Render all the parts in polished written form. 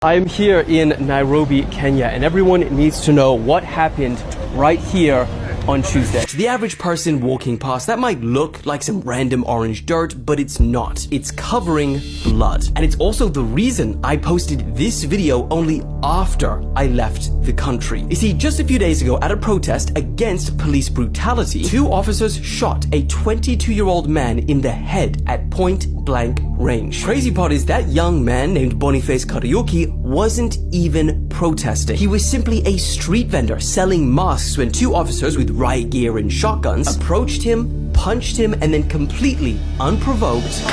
I'm here in Nairobi, Kenya, and everyone needs to know what happened right here on Tuesday. To the average person walking past, that might look like some random orange dirt, but it's not. It's covering blood. And it's also the reason I posted this video only after I left the country. You see, just a few days ago at a protest against police brutality, 2 officers shot a 22-year-old man in the head at point blank range. Crazy part is that young man named Boniface Kariuki wasn't even protesting. He was simply a street vendor selling masks when 2 officers with riot gear and shotguns approached him, punched him, and then completely unprovoked,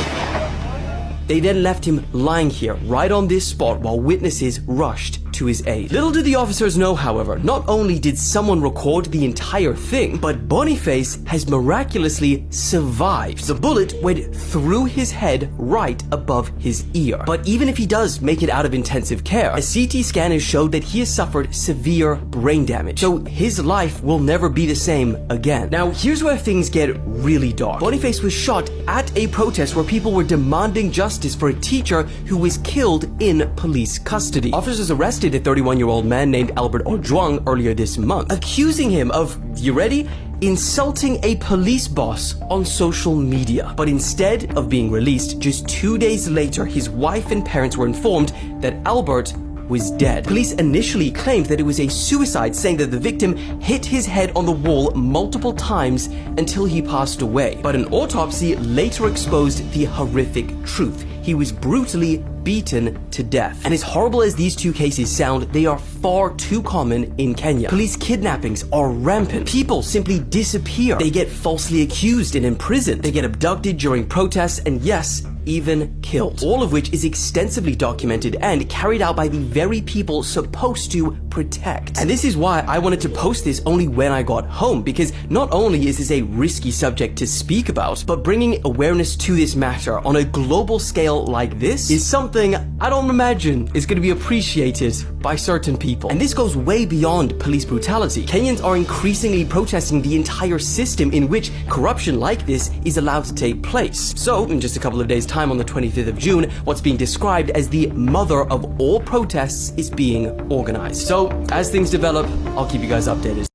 they then left him lying here right on this spot while witnesses rushed to his aid. Little did the officers know, however, not only did someone record the entire thing, but Boniface has miraculously survived. The bullet went through his head right above his ear. But even if he does make it out of intensive care, a CT scan has showed that he has suffered severe brain damage. So his life will never be the same again. Now, here's where things get really dark. Boniface was shot at a protest where people were demanding justice for a teacher who was killed in police custody. Officers arrested a 31-year-old man named Albert Ojwang earlier this month, accusing him of, you ready? Insulting a police boss on social media. But instead of being released, just 2 days later, his wife and parents were informed that Albert was dead. Police initially claimed that it was a suicide, saying that the victim hit his head on the wall multiple times until he passed away. But an autopsy later exposed the horrific truth. He was brutally beaten to death. And as horrible as these 2 cases sound, they are far too common in Kenya. Police kidnappings are rampant. People simply disappear. They get falsely accused and imprisoned. They get abducted during protests and, yes, even killed. All of which is extensively documented and carried out by the very people supposed to protect. And this is why I wanted to post this only when I got home, because not only is this a risky subject to speak about, but bringing awareness to this matter on a global scale like this is something I don't imagine is going to be appreciated by certain people. And this goes way beyond police brutality. Kenyans are increasingly protesting the entire system in which corruption like this is allowed to take place. So, in just a couple of days' time, on the 25th of June, what's being described as the mother of all protests is being organized. So, as things develop, I'll keep you guys updated.